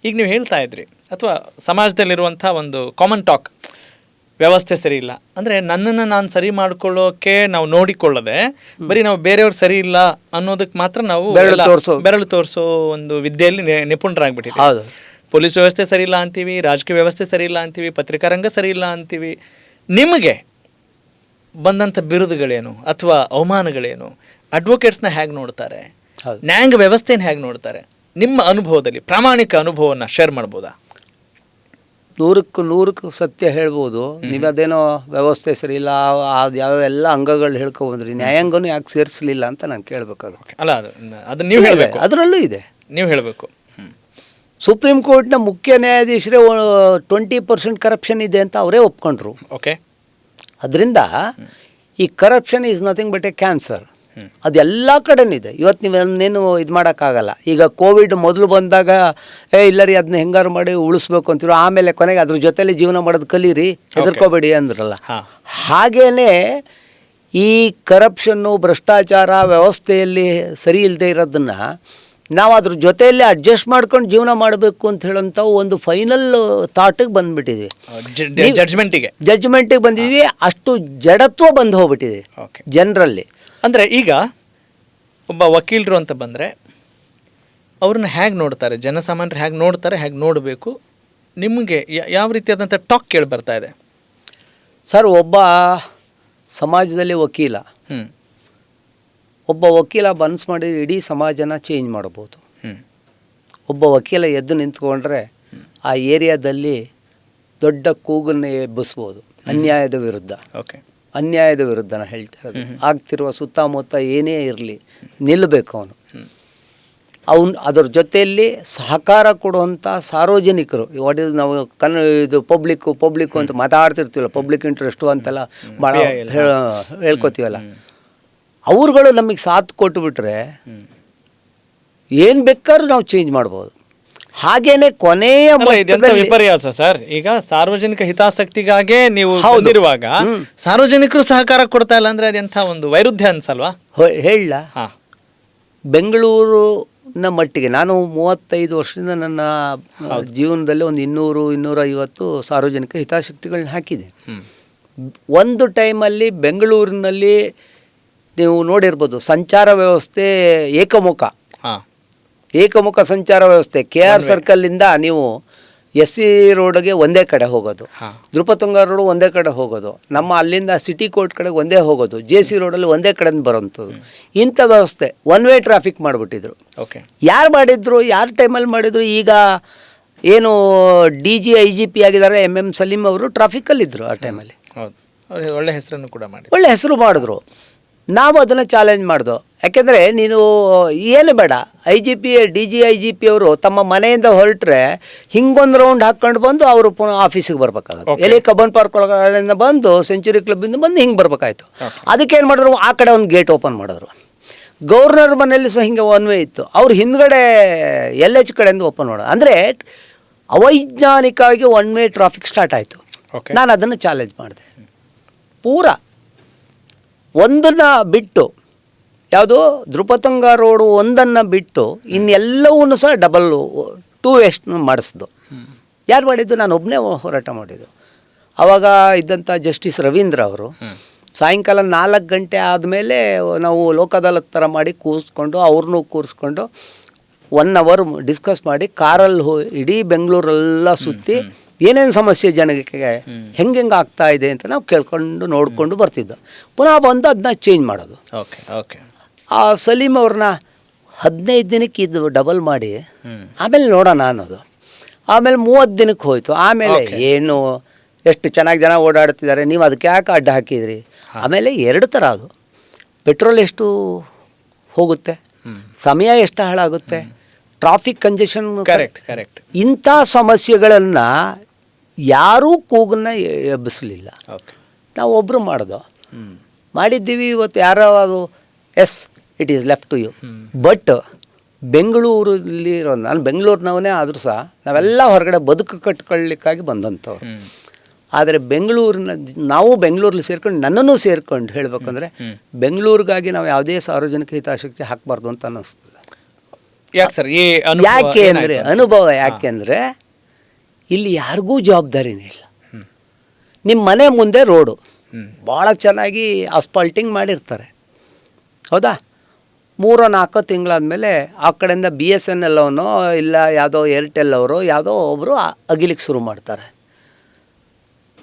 ಈಗ ನೀವು ಹೇಳ್ತಾ ಇದ್ರಿ ಅಥವಾ ಸಮಾಜದಲ್ಲಿರುವಂಥ ಒಂದು ಕಾಮನ್ ಟಾಕ್, ವ್ಯವಸ್ಥೆ ಸರಿ ಇಲ್ಲ ಅಂದರೆ ನನ್ನನ್ನು ನಾನು ಸರಿ ಮಾಡ್ಕೊಳ್ಳೋಕೆ ನಾವು ನೋಡಿಕೊಳ್ಳದೆ ಬರೀ ನಾವು ಬೇರೆಯವ್ರು ಸರಿ ಇಲ್ಲ ಅನ್ನೋದಕ್ಕೆ ಮಾತ್ರ ನಾವು ಬೆರಳು ತೋರಿಸೋ ಒಂದು ವಿದ್ಯೆಯಲ್ಲಿ ನಿಪುಣರಾಗ್ಬಿಟ್ಟಿದ್ದೀವಿ. ಪೊಲೀಸ್ ವ್ಯವಸ್ಥೆ ಸರಿ ಇಲ್ಲ ಅಂತೀವಿ, ರಾಜಕೀಯ ವ್ಯವಸ್ಥೆ ಸರಿ ಇಲ್ಲ ಅಂತೀವಿ, ಪತ್ರಿಕಾ ರಂಗ ಸರಿ ಇಲ್ಲ ಅಂತೀವಿ. ನಿಮಗೆ ಬಂದಂಥ ಬಿರುದುಗಳೇನು ಅಥವಾ ಅವಮಾನಗಳೇನು? ಅಡ್ವೊಕೇಟ್ಸ್ನ ಹೇಗೆ ನೋಡ್ತಾರೆ, ನ್ಯಾಯಾಂಗ ವ್ಯವಸ್ಥೆನ ಹೇಗೆ ನೋಡ್ತಾರೆ? ನಿಮ್ಮ ಅನುಭವದಲ್ಲಿ ಪ್ರಾಮಾಣಿಕ ಅನುಭವವನ್ನು ಶೇರ್ ಮಾಡ್ಬೋದಾ? 100% ಸತ್ಯ ಹೇಳ್ಬೋದು. ನೀವು ಅದೇನೋ ವ್ಯವಸ್ಥೆ ಸರಿ ಇಲ್ಲ, ಅದು ಯಾವೆಲ್ಲ ಅಂಗಗಳು ಹೇಳ್ಕೊಬಂದ್ರಿ, ನ್ಯಾಯಾಂಗನೂ ಯಾಕೆ ಸೇರಿಸಲಿಲ್ಲ ಅಂತ ನಾನು ಕೇಳಬೇಕಾಗುತ್ತೆ. ಅಲ್ಲ, ಅದು ನೀವು ಹೇಳಬೇಕು, ಅದರಲ್ಲೂ ಇದೆ, ನೀವು ಹೇಳಬೇಕು. ಸುಪ್ರೀಂ ಕೋರ್ಟ್ನ ಮುಖ್ಯ ನ್ಯಾಯಾಧೀಶರೇ 20% ಕರಪ್ಷನ್ ಇದೆ ಅಂತ ಅವರೇ ಒಪ್ಕೊಂಡ್ರು. ಓಕೆ, ಅದರಿಂದ ಈ corruption is nothing but A cancer. ಅದೆಲ್ಲ ಕಡೆನೂ ಇದೆ. ಇವತ್ತು ನೀವೇನೇನು ಇದು ಮಾಡೋಕ್ಕಾಗಲ್ಲ. ಈಗ ಕೋವಿಡ್ ಮೊದಲು ಬಂದಾಗ ಇಲ್ಲ ರೀ ಅದನ್ನ ಹೆಂಗಾರು ಮಾಡಿ ಉಳಿಸ್ಬೇಕು ಅಂತಿರೋ, ಆಮೇಲೆ ಕೊನೆಗೆ ಅದ್ರ ಜೊತೆಲಿ ಜೀವನ ಮಾಡೋದು ಕಲೀರಿ, ಹೆದರ್ಕೋಬೇಡಿ ಅಂದ್ರಲ್ಲ. ಹಾಗೇ ಈ ಕರಪ್ಷನ್ನು, ಭ್ರಷ್ಟಾಚಾರ ವ್ಯವಸ್ಥೆಯಲ್ಲಿ ಸರಿ ಇಲ್ಲದೆ ಇರೋದನ್ನು ನಾವು ಅದ್ರ ಜೊತೆಯಲ್ಲಿ ಅಡ್ಜಸ್ಟ್ ಮಾಡ್ಕೊಂಡು ಜೀವನ ಮಾಡಬೇಕು ಅಂತ ಹೇಳೋಂಥ ಒಂದು ಫೈನಲ್ ಥಾಟಿಗೆ ಬಂದುಬಿಟ್ಟಿದ್ವಿ, ಜಡ್ಜ್ಮೆಂಟಿಗೆ ಬಂದಿದ್ವಿ. ಅಷ್ಟು ಜಡತ್ವ ಬಂದು ಹೋಗ್ಬಿಟ್ಟಿದೆ ಜನರಲ್ಲಿ. ಅಂದರೆ ಈಗ ಒಬ್ಬ ವಕೀಲರು ಅಂತ ಬಂದರೆ ಅವ್ರನ್ನ ಹೇಗೆ ನೋಡ್ತಾರೆ, ಜನಸಾಮಾನ್ಯರು ಹೇಗೆ ನೋಡ್ತಾರೆ, ಹೇಗೆ ನೋಡಬೇಕು? ನಿಮಗೆ ಯಾವ ರೀತಿಯಾದಂಥ ಟಾಕ್ ಕೇಳಿ ಬರ್ತಾ ಇದೆ? ಸರ್, ಒಬ್ಬ ಸಮಾಜದಲ್ಲಿ ವಕೀಲ, ಒಬ್ಬ ವಕೀಲ ಮನಸ್ಸು ಮಾಡಿದ್ರೆ ಇಡೀ ಸಮಾಜನ ಚೇಂಜ್ ಮಾಡ್ಬೋದು. ಒಬ್ಬ ವಕೀಲ ಎದ್ದು ನಿಂತ್ಕೊಂಡ್ರೆ ಆ ಏರಿಯಾದಲ್ಲಿ ದೊಡ್ಡ ಕೂಗನ್ನು ಎಬ್ಬಿಸ್ಬೋದು ಅನ್ಯಾಯದ ವಿರುದ್ಧ. ಓಕೆ, ಅನ್ಯಾಯದ ವಿರುದ್ಧ ನಾನು ಹೇಳ್ತಾ ಇರೋದು. ಆಗ್ತಿರುವ ಸುತ್ತಮುತ್ತ ಏನೇ ಇರಲಿ ನಿಲ್ಲಬೇಕು ಅವನು. ಅದರ ಜೊತೆಯಲ್ಲಿ ಸಹಕಾರ ಕೊಡುವಂಥ ಸಾರ್ವಜನಿಕರು, ನಾವು ಇದು ಪಬ್ಲಿಕ್ಕು ಅಂತ ಮಾತಾಡ್ತಿರ್ತೀವಲ್ಲ, ಪಬ್ಲಿಕ್ ಇಂಟ್ರೆಸ್ಟು ಅಂತೆಲ್ಲ ಭಾಳ ಹೇಳ್ಕೊತೀವಲ್ಲ, ಅವ್ರುಗಳು ನಮಗೆ ಸಾಥ್ ಕೊಟ್ಟುಬಿಟ್ರೆ ಏನು ಬೇಕಾದ್ರೂ ನಾವು ಚೇಂಜ್ ಮಾಡ್ಬೋದು. ಹಾಗೇನೆ ಕೊನೆಯ ವಿಪರ್ಯಾಸ ಸರ್, ಈಗ ಸಾರ್ವಜನಿಕ ಹಿತಾಸಕ್ತಿಗಾಗೆ ನೀವು ಹೊಂದಿರುವಾಗ ಸಾರ್ವಜನಿಕರು ಸಹಕಾರ ಕೊಡ್ತಾ ಇಲ್ಲ ಅಂದ್ರೆ ಅದೆಂಥ ಒಂದು ವೈರುಧ್ಯ ಅನ್ಸಲ್ವಾ? ಹೇಳ, ಬೆಂಗಳೂರಿನ ಮಟ್ಟಿಗೆ ನಾನು 35 ವರ್ಷದಿಂದ ನನ್ನ ಜೀವನದಲ್ಲಿ ಒಂದು 200-250 ಸಾರ್ವಜನಿಕ ಹಿತಾಸಕ್ತಿಗಳನ್ನ ಹಾಕಿದೆ. ಒಂದು ಟೈಮಲ್ಲಿ ಬೆಂಗಳೂರಿನಲ್ಲಿ ನೀವು ನೋಡಿರ್ಬೋದು, ಸಂಚಾರ ವ್ಯವಸ್ಥೆ ಏಕಮುಖ ಸಂಚಾರ ವ್ಯವಸ್ಥೆ. KR ಸರ್ಕಲ್ಲಿಂದ ನೀವು SC ರೋಡ್ಗೆ ಒಂದೇ ಕಡೆ ಹೋಗೋದು, ನೃಪತುಂಗ ರೋಡ್ ಒಂದೇ ಕಡೆ ಹೋಗೋದು, ನಮ್ಮ ಅಲ್ಲಿಂದ ಸಿಟಿ ಕೋರ್ಟ್ ಕಡೆಗೆ ಒಂದೇ ಹೋಗೋದು, JC ರೋಡಲ್ಲಿ ಒಂದೇ ಕಡೆಯಿಂದ ಬರೋವಂಥದ್ದು. ಇಂಥ ವ್ಯವಸ್ಥೆ ಒನ್ ವೇ ಟ್ರಾಫಿಕ್ ಮಾಡಿಬಿಟ್ಟಿದ್ರು. ಯಾರು ಮಾಡಿದ್ರು, ಯಾರು ಟೈಮಲ್ಲಿ ಮಾಡಿದ್ರು? ಈಗ ಏನು DG IGP ಆಗಿದ್ದಾರೆ MM ಸಲೀಂ ಅವರು ಟ್ರಾಫಿಕಲ್ಲಿದ್ದರು ಆ ಟೈಮಲ್ಲಿ. ಒಳ್ಳೆ ಹೆಸರನ್ನು ಕೂಡ ಮಾಡಿ, ಒಳ್ಳೆ ಹೆಸರು ಮಾಡಿದ್ರು. ನಾವು ಅದನ್ನು ಚಾಲೆಂಜ್ ಮಾಡಿದೋ. ಯಾಕೆಂದರೆ ನೀನು ಏನು ಬೇಡ, DG IGP ಅವರು ತಮ್ಮ ಮನೆಯಿಂದ ಹೊರಟ್ರೆ ಹಿಂಗೊಂದು ರೌಂಡ್ ಹಾಕ್ಕೊಂಡು ಬಂದು ಅವರು ಪುನಃ ಆಫೀಸಿಗೆ ಬರ್ಬೇಕಾಗುತ್ತೆ. ಎಲ್ಲಿ ಕಬ್ಬನ್ ಪಾರ್ಕ್ ಒಳಗಡೆಯಿಂದ ಬಂದು ಸೆಂಚುರಿ ಕ್ಲಬ್ಬಿಂದ ಬಂದು ಹಿಂಗೆ ಬರ್ಬೇಕಾಯ್ತು. ಅದಕ್ಕೇನು ಮಾಡಿದ್ರು, ಆ ಕಡೆ ಒಂದು ಗೇಟ್ ಓಪನ್ ಮಾಡಿದ್ರು. ಗವರ್ನರ್ ಮನೆಯಲ್ಲಿ ಸಹ ಹಿಂಗೆ ಒನ್ ವೇ ಇತ್ತು, ಅವ್ರು ಹಿಂದ್ಗಡೆ LH ಕಡೆಯಿಂದ ಓಪನ್ ಮಾಡೋದು. ಅಂದರೆ ಅವೈಜ್ಞಾನಿಕವಾಗಿ ಒನ್ ವೇ ಟ್ರಾಫಿಕ್ ಸ್ಟಾರ್ಟ್ ಆಯಿತು. ನಾನು ಅದನ್ನು ಚಾಲೆಂಜ್ ಮಾಡಿದೆ. ಪೂರ ಒಂದನ್ನು ಬಿಟ್ಟು, ಯಾವುದು ನೃಪತುಂಗ ರೋಡು ಒಂದನ್ನು ಬಿಟ್ಟು ಇನ್ನೆಲ್ಲವನ್ನೂ ಸಹ ಡಬಲ್ 2 ವೇಸ್ಟ್ ಮಾಡಿಸ್ದು. ಯಾರು ಮಾಡಿದ್ದು? ನಾನು ಒಬ್ಬನೇ ಹೋರಾಟ ಮಾಡಿದ್ದು. ಆವಾಗ ಇದ್ದಂಥ ಜಸ್ಟಿಸ್ ರವೀಂದ್ರ ಅವರು ಸಾಯಂಕಾಲ 4 ಗಂಟೆ ಆದಮೇಲೆ ನಾವು ಲೋಕ ಅದಾಲತ್ ಥರ ಮಾಡಿ ಕೂರಿಸ್ಕೊಂಡು, ಅವ್ರನ್ನೂ ಕೂರಿಸ್ಕೊಂಡು 1 ಅವರ್ ಡಿಸ್ಕಸ್ ಮಾಡಿ ಕಾರಲ್ಲಿ ಇಡೀ ಬೆಂಗಳೂರೆಲ್ಲ ಸುತ್ತಿ ಏನೇನು ಸಮಸ್ಯೆ ಜನಕ್ಕೆ ಹೆಂಗೆ ಆಗ್ತಾ ಇದೆ ಅಂತ ನಾವು ಕೇಳ್ಕೊಂಡು ನೋಡಿಕೊಂಡು ಬರ್ತಿದ್ದೋ. ಪುನಃ ಬಂದು ಅದನ್ನ ಚೇಂಜ್ ಮಾಡೋದು. ಆ ಸಲೀಂ ಅವ್ರನ್ನ 15 ದಿನಕ್ಕೆ ಇದು ಡಬಲ್ ಮಾಡಿ ಆಮೇಲೆ ನೋಡೋಣ ಅನ್ನೋದು. ಆಮೇಲೆ 30 ದಿನಕ್ಕೆ ಹೋಯಿತು. ಆಮೇಲೆ ಏನು ಎಷ್ಟು ಚೆನ್ನಾಗಿ ಜನ ಓಡಾಡ್ತಿದ್ದಾರೆ, ನೀವು ಅದಕ್ಕೆ ಯಾಕೆ ಅಡ್ಡ ಹಾಕಿದ್ರಿ? ಆಮೇಲೆ 2 ಥರ ಅದು, ಪೆಟ್ರೋಲ್ ಎಷ್ಟು ಹೋಗುತ್ತೆ, ಸಮಯ ಎಷ್ಟು ಹಾಳಾಗುತ್ತೆ, ಟ್ರಾಫಿಕ್ ಕಂಜೆಷನ್. ಕರೆಕ್ಟ್. ಇಂಥ ಸಮಸ್ಯೆಗಳನ್ನು ಯಾರೂ ಕೂಗನ್ನ ಎಬ್ಬಿಸಲಿಲ್ಲ. ನಾವು ಒಬ್ಬರು ಮಾಡಿದ್ದೀವಿ. ಇವತ್ತು ಯಾರೋ ಅದು it is left to you. But ಬೆಂಗಳೂರಲ್ಲಿ ನಾನು ಬೆಂಗಳೂರಿನವನೇ ಆದರೂ ಸಹ ನಾವೆಲ್ಲ ಹೊರಗಡೆ ಬದುಕು ಕಟ್ಕೊಳ್ಳಿಕ್ಕಾಗಿ ಬಂದಂಥವ್ರು. ಆದರೆ ನಾವು ಬೆಂಗಳೂರಲ್ಲಿ ಸೇರ್ಕೊಂಡು, ನನ್ನನ್ನು ಸೇರ್ಕೊಂಡು ಹೇಳಬೇಕಂದ್ರೆ ಬೆಂಗಳೂರಿಗಾಗಿ ನಾವು ಯಾವುದೇ ಸಾರ್ವಜನಿಕ ಹಿತಾಸಕ್ತಿ ಹಾಕಬಾರ್ದು ಅಂತ ಅನ್ನಿಸ್ತದೆ. ಯಾಕೆ ಸರ್ ಈ ಯಾಕೆ ಅಂದರೆ ಅನುಭವ ಯಾಕೆ ಅಂದರೆ ಇಲ್ಲಿ ಯಾರಿಗೂ ಜವಾಬ್ದಾರಿನೇ ಇಲ್ಲ. ನಿಮ್ಮ ಮನೆ ಮುಂದೆ ರೋಡು ಭಾಳ ಚೆನ್ನಾಗಿ ಅಸ್ಪಾಲ್ಟಿಂಗ್ ಮಾಡಿರ್ತಾರೆ, ಹೌದಾ? 3-4 ತಿಂಗಳಾದಮೇಲೆ ಆ ಕಡೆಯಿಂದ BSNL ಅವನೋ ಇಲ್ಲ ಯಾವುದೋ ಏರ್ಟೆಲ್ ಅವರು ಯಾವುದೋ ಒಬ್ಬರು ಅಗಿಲಿಕ್ಕೆ ಶುರು ಮಾಡ್ತಾರೆ.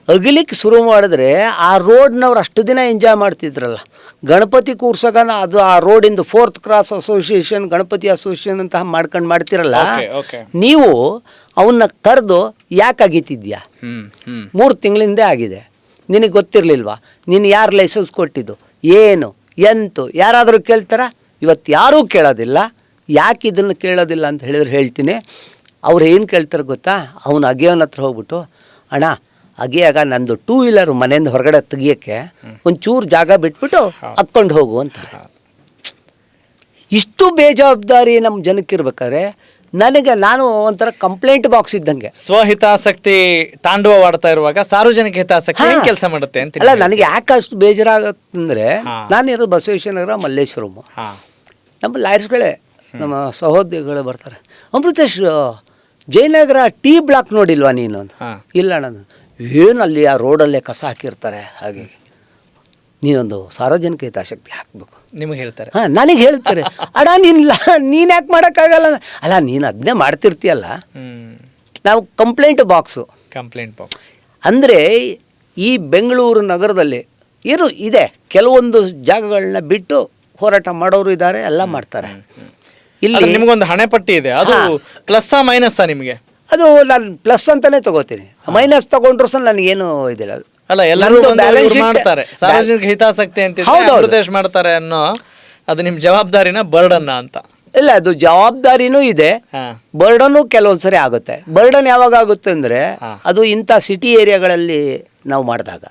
ಅಗಿಲಿಕ್ಕೆ ಶುರು ಮಾಡಿದ್ರೆ ಆ ರೋಡ್ನವ್ರು ಅಷ್ಟು ದಿನ ಎಂಜಾಯ್ ಮಾಡ್ತಿದ್ರಲ್ಲ, ಗಣಪತಿ ಕೂರ್ಸೋಗನ ಅದು ಆ ರೋಡಿಂದು 4th cross association, Ganapati association ಅಂತ ಮಾಡ್ತಿರಲ್ಲ, ನೀವು ಅವನ್ನ ಕರೆದು ಯಾಕೆ ಅಗಿತಿದ್ಯಾ? 3 ತಿಂಗಳಿಂದ ಆಗಿದೆ, ನಿನಗೆ ಗೊತ್ತಿರಲಿಲ್ವಾ? ನೀನು ಯಾರು ಲೈಸೆನ್ಸ್ ಕೊಟ್ಟಿದ್ದು, ಏನು ಎಂತು ಯಾರಾದರೂ ಕೇಳ್ತಾರ? ಇವತ್ತು ಯಾರೂ ಕೇಳೋದಿಲ್ಲ. ಯಾಕೆ ಇದನ್ನು ಕೇಳೋದಿಲ್ಲ ಅಂತ ಹೇಳಿದ್ರೆ ಹೇಳ್ತೀನಿ. ಅವ್ರು ಏನು ಕೇಳ್ತಾರೆ ಗೊತ್ತಾ? ಅವನು ಅಗಿಯೋನ ಹತ್ರ ಹೋಗ್ಬಿಟ್ಟು, ಅಣ್ಣ ಅಗಿಯಾಗ ನಂದು 2 ವೀಲರ್ ಮನೆಯಿಂದ ಹೊರಗಡೆ ತೆಗಿಯೋಕ್ಕೆ ಒಂಚೂರು ಜಾಗ ಬಿಟ್ಬಿಟ್ಟು ಹತ್ಕೊಂಡು ಹೋಗು ಅಂತಾರೆ. ಇಷ್ಟು ಬೇಜವಾಬ್ದಾರಿ ನಮ್ಮ ಜನಕ್ಕಿರ್ಬೇಕಾದ್ರೆ ನಾನು ಒಂಥರ ಕಂಪ್ಲೇಂಟ್ ಬಾಕ್ಸ್ ಇದ್ದಂಗೆ. ಸ್ವಹಿತಾಸಕ್ತಿ ತಾಂಡವವಾಡ್ತಾ ಇರುವಾಗ ಸಾರ್ವಜನಿಕ ಹಿತಾಸಕ್ತಿ ಕೆಲಸ ಮಾಡುತ್ತೆ ಅಂತ. ಅಲ್ಲ, ನನಗೆ ಯಾಕೆ ಅಷ್ಟು ಬೇಜಾರಾಗತ್ತಂದ್ರೆ, ನಾನಿರೋದು ಬಸವೇಶ್ವರ ನಗರ, ಮಲ್ಲೇಶ್ವರಂ. ನಮ್ಮ ಲಾಯರ್ಸ್ಗಳೇ, ನಮ್ಮ ಸಹೋದ್ಯೋಗಿಗಳು ಬರ್ತಾರೆ, ಅಮೃತೇಶ್ ಜಯನಗರ T ಬ್ಲಾಕ್ ನೋಡಿಲ್ವಾ ನೀನು ಅಂತ. ಇಲ್ಲ ನಾನು ಏನು ಅಲ್ಲಿ ಆ ರೋಡಲ್ಲೇ ಕಸ ಹಾಕಿರ್ತಾರೆ, ಹಾಗೆ ನೀನೊಂದು ಸಾರ್ವಜನಿಕ ಹಿತಾಸಕ್ತಿ ಹಾಕಬೇಕು ನಿಮಗೆ ಹೇಳ್ತಾರೆ. ನನಗೆ ಹೇಳ್ತಾರೆ, ಅಡ ನೀನು ಯಾಕೆ ಮಾಡೋಕ್ಕಾಗಲ್ಲ? ಅಲ್ಲ, ನೀನು ಅದನ್ನೇ ಮಾಡ್ತಿರ್ತೀಯಲ್ಲ. ನಾವು ಕಂಪ್ಲೇಂಟ್ ಬಾಕ್ಸ್ ಅಂದರೆ ಈ ಬೆಂಗಳೂರು ನಗರದಲ್ಲಿ ಇದೆ, ಕೆಲವೊಂದು ಜಾಗಗಳನ್ನ ಬಿಟ್ಟು ಹೋರಾಟ ಮಾಡೋರು ಇದ್ದಾರೆ, ಎಲ್ಲ ಮಾಡ್ತಾರೆ. ಇಲ್ಲಿ ನಿಮಗೊಂದು ಹಣೆಪಟ್ಟಿ ಇದೆ, ಅದು ಪ್ಲಸ್ ಮೈನಸ್ ನಿಮಗೆ? ಅದು ನಾನು ಪ್ಲಸ್ ಅಂತಾನೆ ತಗೋತೀನಿ, ಮೈನಸ್ ತಗೊಂಡ್ರು ಸಹ ನನಗೇನು ಇದಿಲ್ಲ. ಅಲ್ಲ, ಎಲ್ಲರೂ ಮಾಡ್ತಾರೆ ಸಾರ್ವಜನಿಕ ಹಿತಾಸಕ್ತಿ ಅಂತ ಮಾಡ್ತಾರೆ ಅನ್ನೋ, ಅದು ನಿಮ್ಮ ಜವಾಬ್ದಾರಿನ ಬರ್ಡನ್ನ ಅಂತ? ಇಲ್ಲ, ಅದು ಜವಾಬ್ದಾರಿನೂ ಇದೆ, ಬರ್ಡನ್ನು ಕೆಲವೊಂದ್ಸರಿ ಆಗುತ್ತೆ. ಬರ್ಡನ್ ಯಾವಾಗ ಆಗುತ್ತೆ ಅಂದರೆ, ಅದು ಇಂಥ ಸಿಟಿ ಏರಿಯಾಗಳಲ್ಲಿ ನಾವು ಮಾಡಿದಾಗ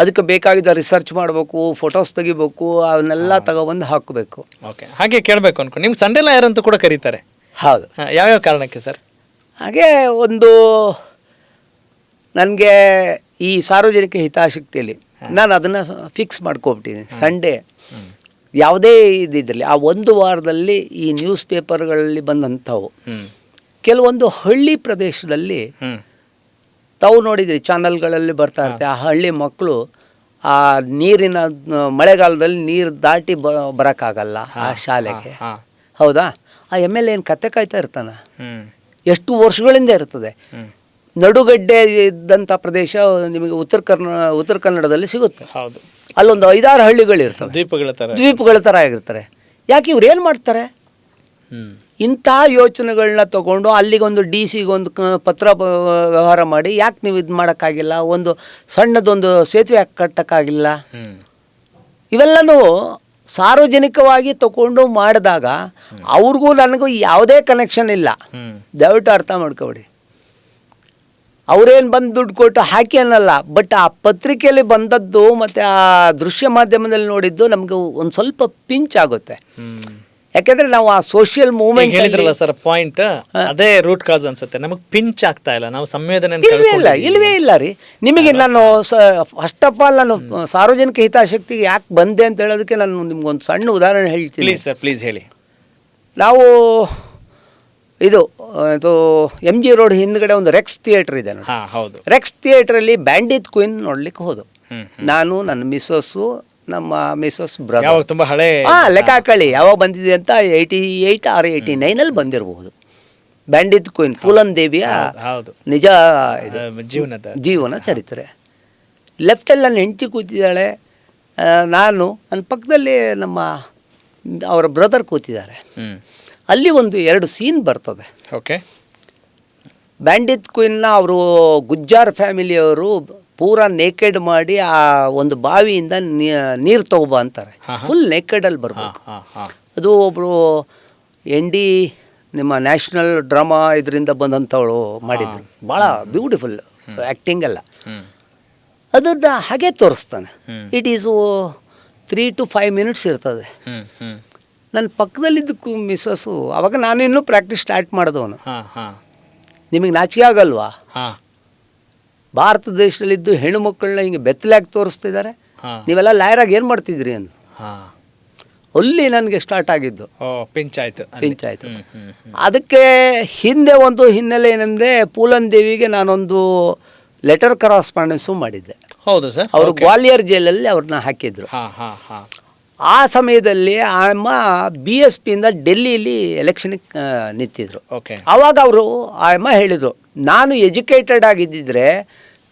ಅದಕ್ಕೆ ಬೇಕಾಗಿದ್ದ ರಿಸರ್ಚ್ ಮಾಡಬೇಕು, ಫೋಟೋಸ್ ತೆಗಿಬೇಕು, ಅವನ್ನೆಲ್ಲ ತಗೊಬಂದು ಹಾಕಬೇಕು. ಓಕೆ, ಹಾಗೆ ಕೇಳಬೇಕು ಅನ್ಕೊಂಡು ನಿಮ್ಗೆ ಸಂಡೇ ಲಾಯರ್ ಅಂತ ಕೂಡ ಕರೀತಾರೆ. ಹೌದು. ಯಾವ್ಯಾವ ಕಾರಣಕ್ಕೆ ಸರ್? ಹಾಗೆ ಒಂದು ನನಗೆ ಈ ಸಾರ್ವಜನಿಕ ಹಿತಾಸಕ್ತಿಯಲ್ಲಿ ನಾನು ಅದನ್ನು ಫಿಕ್ಸ್ ಮಾಡ್ಕೊಬಿಟ್ಟಿದ್ದೀನಿ. ಸಂಡೇ ಯಾವುದೇ ಇದಿದ್ರಲ್ಲಿ ಆ ಒಂದು ವಾರದಲ್ಲಿ ಈ ನ್ಯೂಸ್ ಪೇಪರ್ಗಳಲ್ಲಿ ಬಂದಂಥವು ಕೆಲವೊಂದು ಹಳ್ಳಿ ಪ್ರದೇಶದಲ್ಲಿ ತಾವು ನೋಡಿದ್ರಿ, ಚಾನಲ್ಗಳಲ್ಲಿ ಬರ್ತಾ ಇರ್ತೆ, ಆ ಹಳ್ಳಿ ಮಕ್ಕಳು ಆ ನೀರಿನ ಮಳೆಗಾಲದಲ್ಲಿ ನೀರು ದಾಟಿ ಬರೋಕ್ಕಾಗಲ್ಲ ಆ ಶಾಲೆಗೆ, ಹೌದಾ? ಆ MLA ಏನು ಕತೆ ಕಾಯ್ತಾ ಇರ್ತಾನೆ, ಎಷ್ಟು ವರ್ಷಗಳಿಂದ ಇರ್ತದೆ. ನಡುಗಡ್ಡೆ ಇದ್ದಂಥ ಪ್ರದೇಶ ನಿಮಗೆ ಉತ್ತರ ಕನ್ನಡದಲ್ಲಿ ಸಿಗುತ್ತೆ. ಅಲ್ಲೊಂದು 5-6 ಹಳ್ಳಿಗಳಿರ್ತವೆ, ದ್ವೀಪಗಳ ಥರ ಆಗಿರ್ತಾರೆ. ಯಾಕೆ ಇವ್ರು ಏನು ಮಾಡ್ತಾರೆ? ಇಂಥ ಯೋಚನೆಗಳನ್ನ ತಗೊಂಡು ಅಲ್ಲಿಗೊಂದು DC-ಗೊಂದು ಪತ್ರ ವ್ಯವಹಾರ ಮಾಡಿ, ಯಾಕೆ ನೀವು ಇದು ಮಾಡೋಕ್ಕಾಗಿಲ್ಲ, ಒಂದು ಸಣ್ಣದೊಂದು ಸೇತುವೆ ಯಾಕೆ ಕಟ್ಟೋಕ್ಕಾಗಿಲ್ಲ? ಇವೆಲ್ಲನೂ ಸಾರ್ವಜನಿಕವಾಗಿ ತಗೊಂಡು ಮಾಡಿದಾಗ ಅವ್ರಿಗೂ ನನಗೂ ಯಾವುದೇ ಕನೆಕ್ಷನ್ ಇಲ್ಲ. ದಯವಿಟ್ಟು ಅರ್ಥ ಮಾಡ್ಕೊಬಿಡಿ. ಅವರೇನು ಬಂದು ದುಡ್ಡು ಕೊಟ್ಟು ಹಾಕಿ ಅನ್ನಲ್ಲ, ಬಟ್ ಆ ಪತ್ರಿಕೆಯಲ್ಲಿ ಬಂದದ್ದು ಮತ್ತು ಆ ದೃಶ್ಯ ಮಾಧ್ಯಮದಲ್ಲಿ ನೋಡಿದ್ದು ನಮಗೆ ಒಂದು ಸ್ವಲ್ಪ ಪಿಂಚ್ ಆಗುತ್ತೆ. ಯಾಕೆಂದ್ರೆ ನಾವು ಆ ಸೋಷಿಯಲ್ ಮೂವ್ಮೆಂಟ್ ಹೇಳಿದ್ರಲ್ಲ ಸರ್, ಪಾಯಿಂಟ್ ಅದೇ ರೂಟ್ ಕಾಸ್ ಅನ್ಸುತ್ತೆ. ನಮಗೆ ಪಿಂಚ್ ಆಗ್ತಾ ಇಲ್ಲ, ನಾವು ಸಂವೇದನೆ ಇಲ್ವೇ ಇಲ್ಲ ರೀ. ನಿಮಗೆ ನಾನು ಫಸ್ಟ್ ಆಫ್ ಆಲ್ ನಾನು ಸಾರ್ವಜನಿಕ ಹಿತಾಸಕ್ತಿಗೆ ಯಾಕೆ ಬಂದೆ ಅಂತ ಹೇಳೋದಕ್ಕೆ ನಾನು ನಿಮ್ಗೊಂದು ಸಣ್ಣ ಉದಾಹರಣೆ ಹೇಳ್ತೀನಿ. ಪ್ಲೀಸ್ ಸರ್, ಪ್ಲೀಸ್ ಹೇಳಿ. ನಾವು ಇದು MG ರೋಡ್ ಹಿಂದ್ಗಡೆ ಒಂದು ರೆಕ್ಸ್ ಥಿಯೇಟರ್ ಇದೆ ನೋಡಿ. ಹೌದು. ರೆಕ್ಸ್ ಥಿಯೇಟ್ರಲ್ಲಿ ಬ್ಯಾಂಡಿತ್ ಕ್ವೀನ್ ನೋಡ್ಲಿಕ್ಕೆ ಹೋದು. ನಾನು, ನನ್ನ ಮಿಸ್ಸಸ್ಸು, ನಮ್ಮ ಮಿಸ್ಸಸ್ ಬ್ರದರ್. ತುಂಬ ಹಳೆ ಲೆಕ್ಕ ಹಾಕೊಳ್ಳಿ ಯಾವಾಗ ಬಂದಿದೆ ಅಂತ, 88 or 89 ಬಂದಿರಬಹುದು. ಬ್ಯಾಂಡಿತ್ ಕ್ವೀನ್ ಪೂಲನ್ ದೇವಿಯ ನಿಜ ಜೀವನ ಚರಿತ್ರೆ. ಲೆಫ್ಟಲ್ಲಿ ನನ್ನ ಹೆಂಡತಿ ಕೂತಿದ್ದಾಳೆ, ನಾನು ನನ್ನ ಪಕ್ಕದಲ್ಲಿ ಅವರ ಬ್ರದರ್ ಕೂತಿದ್ದಾರೆ. ಅಲ್ಲಿ ಒಂದು 2 ಸೀನ್ ಬರ್ತದೆ. ಓಕೆ. ಬ್ಯಾಂಡಿತ್ ಕ್ವೀನ್ನ ಅವರು ಗುಜ್ಜಾರ್ ಫ್ಯಾಮಿಲಿಯವರು ಪೂರಾ ನೇಕೆಡ್ ಮಾಡಿ ಆ ಒಂದು ಬಾವಿಯಿಂದ ನೀರು ತಗೋಬಾ ಅಂತಾರೆ. ಫುಲ್ ನೇಕೆಡಲ್ಲಿ ಬರಬೇಕು. ಅದು ಒಬ್ಬರು ND ನಿಮ್ಮ ನ್ಯಾಷನಲ್ ಡ್ರಾಮಾ ಇದರಿಂದ ಬಂದಂಥವಳು ಮಾಡಿದ್ರು. ಭಾಳ ಬ್ಯೂಟಿಫುಲ್ ಆ್ಯಕ್ಟಿಂಗ್ ಎಲ್ಲ. ಅದನ್ನು ಹಾಗೆ ತೋರಿಸ್ತಾನೆ. ಇಟ್ ಈಸು 3 to 5 minutes ಇರ್ತದೆ. ನನ್ನ ಪಕ್ಕದಲ್ಲಿದ್ದಕ್ಕೂ ಮಿಸ್ಸಸ್ಸು, ಅವಾಗ ನಾನಿನ್ನೂ ಪ್ರಾಕ್ಟೀಸ್ ಸ್ಟಾರ್ಟ್ ಮಾಡಿದವನು. ನಿಮಗೆ ನಾಚಿಕೆ ಆಗಲ್ವಾ? ಭಾರತ ದೇಶದಲ್ಲಿದ್ದು ಹೆಣ್ಣು ಮಕ್ಕಳನ್ನ ಹಿಂಗೆ ಬೆತ್ತಲಾಗಿ ತೋರಿಸ್ತಿದ್ದಾರೆ, ನೀವೆಲ್ಲ ಲಾಯರಾಗಿ ಏನು ಮಾಡ್ತಿದ್ರಿ ಅಂದು. ಅಲ್ಲಿ ನನಗೆ ಸ್ಟಾರ್ಟ್ ಆಗಿದ್ದು. ಓ ಪಿಂಚ್ ಆಯ್ತು ಪಿಂಚ್ ಆಯಿತು. ಅದಕ್ಕೆ ಹಿಂದೆ ಒಂದು ಹಿನ್ನೆಲೆ ಏನಂದರೆ ಪೂಲನ್ ದೇವಿಗೆ ನಾನೊಂದು ಲೆಟರ್ ಕರೆಸ್ಪಾಂಡೆನ್ಸು ಮಾಡಿದ್ದೆ. ಹೌದು ಸರ್. ಅವರು ಗ್ವಾಲಿಯರ್ ಜೈಲಲ್ಲಿ ಅವ್ರನ್ನ ಹಾಕಿದ್ರು. ಆ ಸಮಯದಲ್ಲಿ ಅಮ್ಮ BSP ಇಂದ ಡೆಲ್ಲಿಲಿ ಎಲೆಕ್ಷನ್ಗೆ ನಿಂತಿದ್ರು. ಆವಾಗ ಅವರು ಆ ಅಮ್ಮ ಹೇಳಿದರು, ನಾನು ಎಜುಕೇಟೆಡ್ ಆಗಿದ್ದಿದ್ರೆ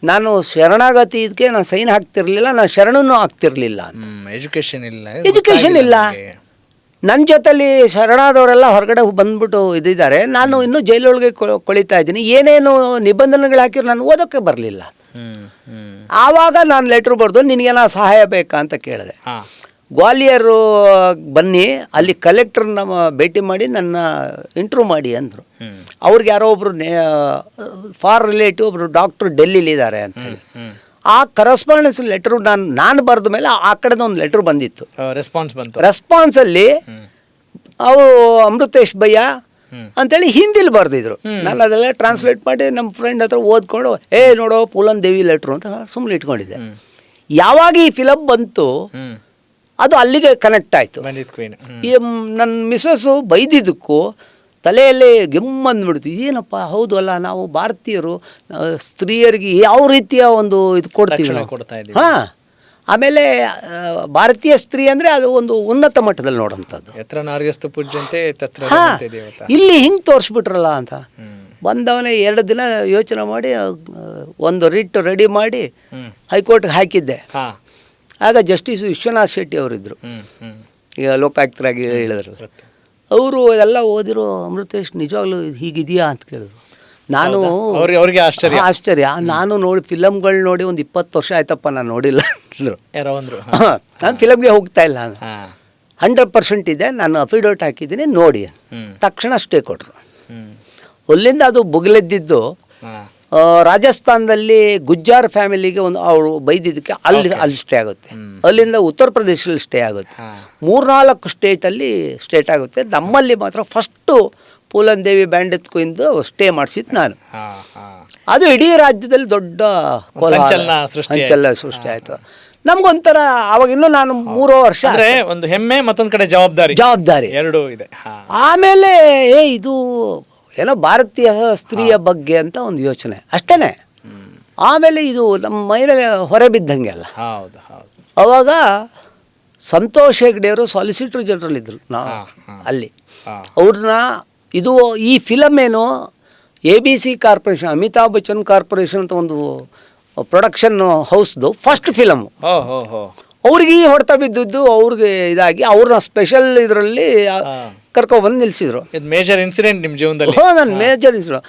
ನಾನು ಶರಣಾಗತಿ ಇದಕ್ಕೆ ನಾನು ಸೈನ್ ಹಾಕ್ತಿರ್ಲಿಲ್ಲ, ನಾನು ಶರಣನೂ ಆಗ್ತಿರ್ಲಿಲ್ಲ. ಎಜುಕೇಷನ್ ಇಲ್ಲ. ನನ್ನ ಜೊತೆಲಿ ಶರಣಾದವರೆಲ್ಲ ಹೊರಗಡೆ ಬಂದ್ಬಿಟ್ಟು ಇದ್ದಿದ್ದಾರೆ, ನಾನು ಇನ್ನೂ ಜೈಲೊಳಗೆ ಕೊಳಿತಾ ಇದ್ದೀನಿ, ಏನೇನು ನಿಬಂಧನೆಗಳು ಹಾಕಿದ್ರು ನಾನು ಓದೋಕ್ಕೆ ಬರಲಿಲ್ಲ. ಆವಾಗ ನಾನು ಲೆಟ್ರ್ ಬರೆದು ನಿನಗೇನೋ ಸಹಾಯ ಬೇಕಾ ಅಂತ ಕೇಳಿದೆ. ಗ್ವಾಲಿಯರು ಬನ್ನಿ, ಅಲ್ಲಿ ಕಲೆಕ್ಟರ್ನ ಭೇಟಿ ಮಾಡಿ ನನ್ನ ಇಂಟ್ರ್ಯೂ ಮಾಡಿ ಅಂದರು. ಅವ್ರಿಗೆ ಯಾರೋ ಒಬ್ಬರು ಫಾರ್ ರಿಲೇಟಿವ್ ಒಬ್ಬರು ಡಾಕ್ಟ್ರು ಡೆಲ್ಲಿಲಿದ್ದಾರೆ ಅಂತೇಳಿ ಆ ಕರೆಸ್ಪಾಂಡೆನ್ಸ್ ಲೆಟ್ರು ನಾನು ಬರೆದ ಮೇಲೆ ಆ ಕಡೆದ ಒಂದು ಲೆಟ್ರ್ ಬಂದಿತ್ತು. ರೆಸ್ಪಾನ್ಸಲ್ಲಿ ಅವರು ಅಮೃತೇಶ್ ಭಯ್ಯ ಅಂತೇಳಿ ಹಿಂದಿಲಿ ಬರೆದಿದ್ರು. ನಾನು ಅದೆಲ್ಲ ಟ್ರಾನ್ಸ್ಲೇಟ್ ಮಾಡಿ ನಮ್ಮ ಫ್ರೆಂಡ್ ಹತ್ರ ಓದ್ಕೊಂಡು ನೋಡೋ ಪೂಲನ್ ದೇವಿ ಲೆಟ್ರು ಅಂತ ಸುಮ್ಮನೆ ಇಟ್ಕೊಂಡಿದ್ದೆ. ಯಾವಾಗ ಈ ಫಿಲಮ್ ಬಂತು ಅದು ಅಲ್ಲಿಗೆ ಕನೆಕ್ಟ್ ಆಯಿತು. ಈ ನನ್ನ ಮಿಸ್ಸಸ್ಸು ಬೈದಿದ್ದಕ್ಕೂ ತಲೆಯಲ್ಲಿ ಗೆಮ್ಮಂದ್ಬಿಡ್ತು. ಏನಪ್ಪ, ಹೌದು ಅಲ್ಲ, ನಾವು ಭಾರತೀಯರು ಸ್ತ್ರೀಯರಿಗೆ ಯಾವ ರೀತಿಯ ಒಂದು ಇದು ಕೊಡ್ತೀವಿ. ಹಾಂ, ಆಮೇಲೆ ಭಾರತೀಯ ಸ್ತ್ರೀ ಅಂದರೆ ಅದು ಒಂದು ಉನ್ನತ ಮಟ್ಟದಲ್ಲಿ ನೋಡೋಂಥದ್ದು. ಇಲ್ಲಿ ಹಿಂಗೆ ತೋರಿಸ್ಬಿಟ್ರಲ್ಲ ಅಂತ ಬಂದವನೇ 2 ದಿನ ಯೋಚನೆ ಮಾಡಿ ಒಂದು ರಿಟ್ ರೆಡಿ ಮಾಡಿ ಹೈಕೋರ್ಟ್ಗೆ ಹಾಕಿದ್ದೆ. ಆಗ ಜಸ್ಟಿಸ್ ವಿಶ್ವನಾಥ್ ಶೆಟ್ಟಿ ಅವರಿದ್ದರು, ಈಗ ಲೋಕಾಯುಕ್ತರಾಗಿ ಹೇಳಿದ್ರು. ಅವರು ಎಲ್ಲ ಓದಿರೋ ಅಮೃತೇಶ್ ನಿಜವಾಗ್ಲೂ ಹೀಗಿದೆಯಾ ಅಂತ ಕೇಳಿದ್ರು. ನಾನು ಅವ್ರಿಗೆ ಆಶ್ಚರ್ಯ. ನಾನು ನೋಡಿ ಫಿಲಮ್ಗಳು ನೋಡಿ ಒಂದು 20 ವರ್ಷ ಆಯ್ತಪ್ಪ ನಾನು ನೋಡಿಲ್ಲ ಅಂದರು. ನಾನು ಫಿಲಮ್ಗೆ ಹೋಗ್ತಾ ಇಲ್ಲ, 100% ಇದೆ, ನಾನು ಅಫಿಡೋಟ್ ಹಾಕಿದ್ದೀನಿ ನೋಡಿ. ತಕ್ಷಣ ಸ್ಟೇ ಕೊಟ್ಟರು. ಅಲ್ಲಿಂದ ಅದು ಬುಗ್ಲೆದ್ದಿದ್ದು ರಾಜಸ್ಥಾನದಲ್ಲಿ ಗುಜ್ಜಾರ್ ಫ್ಯಾಮಿಲಿಗೆ ಒಂದು ಅವರು ಬೈದಿದ್ದಕ್ಕೆ ಅಲ್ಲಿ ಸ್ಟೇ ಆಗುತ್ತೆ. ಅಲ್ಲಿಂದ ಉತ್ತರ ಪ್ರದೇಶದಲ್ಲಿ ಸ್ಟೇ ಆಗುತ್ತೆ. 3-4 ಸ್ಟೇಟಲ್ಲಿ ಸ್ಟೇಟ್ ಆಗುತ್ತೆ. ನಮ್ಮಲ್ಲಿ ಮಾತ್ರ ಫಸ್ಟು ಪೂಲನ್ ದೇವಿ ಬ್ಯಾಂಡ್ ಎತ್ಕೊಂಡು ಸ್ಟೇ ಮಾಡಿಸಿದ್ದು ನಾನು. ಅದು ಇಡೀ ರಾಜ್ಯದಲ್ಲಿ ದೊಡ್ಡ ಸಂಚಲನ ಸೃಷ್ಟಿ ಆಯಿತು. ನಮ್ಗೊಂಥರ ಅವಾಗ ಇನ್ನೂ ನಾನು 3 ವರ್ಷ ಒಂದು ಹೆಮ್ಮೆ, ಮತ್ತೊಂದು ಕಡೆ ಜವಾಬ್ದಾರಿ ಎರಡೂ ಇದೆ. ಆಮೇಲೆ ಇದು ಏನೋ ಭಾರತೀಯ ಸ್ತ್ರೀಯ ಬಗ್ಗೆ ಅಂತ ಒಂದು ಯೋಚನೆ ಅಷ್ಟೇ. ಆಮೇಲೆ ಇದು ನಮ್ಮ ಮೈಮೇಲೆ ಹೊರೆ ಬಿದ್ದಂಗೆ ಅಲ್ಲ. ಅವಾಗ ಸಂತೋಷ್ ಹೆಗ್ಡೆಯವರು ಸಾಲಿಸಿಟರ್ ಜನರಲ್ ಇದ್ದರು ಅಲ್ಲಿ. ಅವ್ರನ್ನ ಇದು ಈ ಫಿಲಮ್ ಏನು ABC corporation, Amitabh Bachchan corporation ಅಂತ ಒಂದು ಪ್ರೊಡಕ್ಷನ್ ಹೌಸ್ದು ಫಸ್ಟ್ ಫಿಲಮು. ಅವ್ರಿಗೆ ಈ ಹೊಡೆತ ಬಿದ್ದಿದ್ದು ಅವ್ರಿಗೆ ಇದಾಗಿ ಅವ್ರನ್ನ ಸ್ಪೆಷಲ್ ಇದರಲ್ಲಿ ಕರ್ಕೊಬಂದು ನಿಲ್ಲಿಸಿದ್ರು. ಮೇಜರ್ ಇನ್ಸಿಡೆಂಟ್ ನಿಮ್ಮ ಜೀವನದಲ್ಲಿ? ನಾನು ಮೇಜರ್ ಇನ್ಸಿಡೆಂಟ್.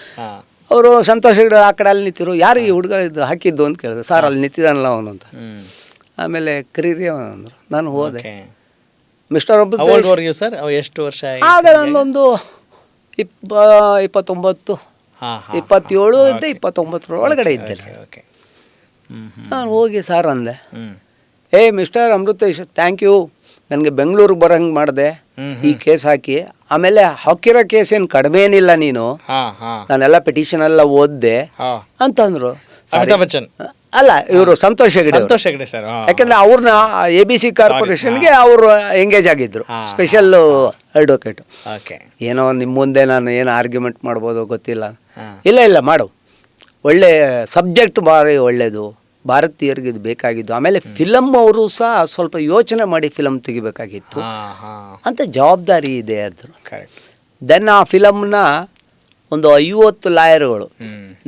ಅವರು ಸಂತೋಷ್ ಹೆಗ್ಡೆ ಆ ಕಡೆ ಅಲ್ಲಿ ನಿಂತಿರು, ಯಾರು ಈ ಹುಡುಗ ಇದು ಹಾಕಿದ್ದು ಅಂತ ಕೇಳಿದ್ರು. ಸರ್ ಅಲ್ಲಿ ನಿಂತಿದ್ದಾನಲ್ಲ ಅವನು ಅಂತ. ಆಮೇಲೆ ಕರೀರಿ ಅಂದರು. ನಾನು ಹೋದೆ. ಮಿಸ್ಟರ್ ಸರ್ ಎಷ್ಟು ವರ್ಷ ಆಗ ನಾನೊಂದು 29, 27 ಇದ್ದೆ, 29 ಒಳಗಡೆ ಇದ್ದೆ. ನಾನು ಹೋಗಿ ಸರ್ ಅಂದೆ, ಮಿಸ್ಟರ್ ಅಮೃತೇಶ್, ಥ್ಯಾಂಕ್ ಯು, ನನಗೆ ಬೆಂಗಳೂರಿಗೆ ಬರೋಂಗೆ ಮಾಡಿದೆ ಈ ಕೇಸ್ ಹಾಕಿ. ಆಮೇಲೆ ಹಾಕಿರೋ ಕೇಸ್ ಏನು ಕಡಿಮೆ ಏನಿಲ್ಲ, ನೀನು ನಾನೆಲ್ಲ ಪಿಟಿಷನ್ ಎಲ್ಲ ಓದ್ದೆ ಅಂತಂದರು. ಅಮಿತಾಬ್ ಬಚ್ಚನ್ ಅಲ್ಲ, ಇವರು ಸಂತೋಷ್ ಹೆಗ್ಡೆ ಸರ್. ಯಾಕಂದ್ರೆ ಅವ್ರನ್ನ ABC ಕಾರ್ಪೊರೇಷನ್ಗೆ ಅವರು ಎಂಗೇಜ್ ಆಗಿದ್ರು, ಸ್ಪೆಷಲ್ ಅಡ್ವೊಕೇಟ್. ಏನೋ ನಿಮ್ಮ ಮುಂದೆ ನಾನು ಏನು ಆರ್ಗ್ಯುಮೆಂಟ್ ಮಾಡ್ಬೋದು ಗೊತ್ತಿಲ್ಲ. ಇಲ್ಲ ಮಾಡು, ಒಳ್ಳೆ ಸಬ್ಜೆಕ್ಟ್ ಭಾರಿ ಒಳ್ಳೆಯದು, ಭಾರತೀಯರಿಗೆ ಇದು ಬೇಕಾಗಿದ್ದು. ಆಮೇಲೆ ಫಿಲಮ್ ಅವರು ಸಹ ಸ್ವಲ್ಪ ಯೋಚನೆ ಮಾಡಿ ಫಿಲಮ್ ತೆಗಿಬೇಕಾಗಿತ್ತು ಅಂತ ಜವಾಬ್ದಾರಿ ಇದೆ ಅಂದರು. ದೆನ್ ಆ ಫಿಲಮ್ನ ಒಂದು 50 ಲಾಯರ್ಗಳು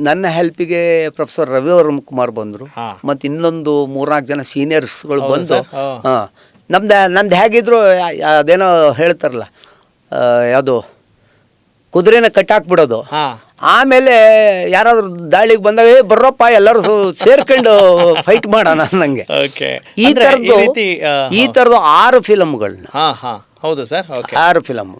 ನನ್ನ ಹೆಲ್ಪಿಗೆ ಪ್ರೊಫೆಸರ್ ರವಿವರ್ಮ ಕುಮಾರ್ ಬಂದರು. ಮತ್ತು ಇನ್ನೊಂದು 3-4 ಜನ ಸೀನಿಯರ್ಸ್ಗಳು ಬಂದು ನಂದು ಹೇಗಿದ್ರು ಅದೇನೋ ಹೇಳ್ತಾರಲ್ಲ, ಯಾವುದು ಕುದುರೆನ ಕಟ್ಟಾಕ್ಬಿಡೋದು. ಆಮೇಲೆ ಯಾರಾದ್ರೂ ದಾಳಿಗೆ ಬಂದಾಗ ಬರ್ರಪ್ಪ ಎಲ್ಲರೂ ಸೇರ್ಕೊಂಡು ಫೈಟ್ ಮಾಡೋಣ ನಂಗೆ. ಈ ಥರದ್ದು 6 ಫಿಲಮ್ಗಳನ್ನ. ಹೌದು ಸರ್, 6 ಫಿಲಮ್.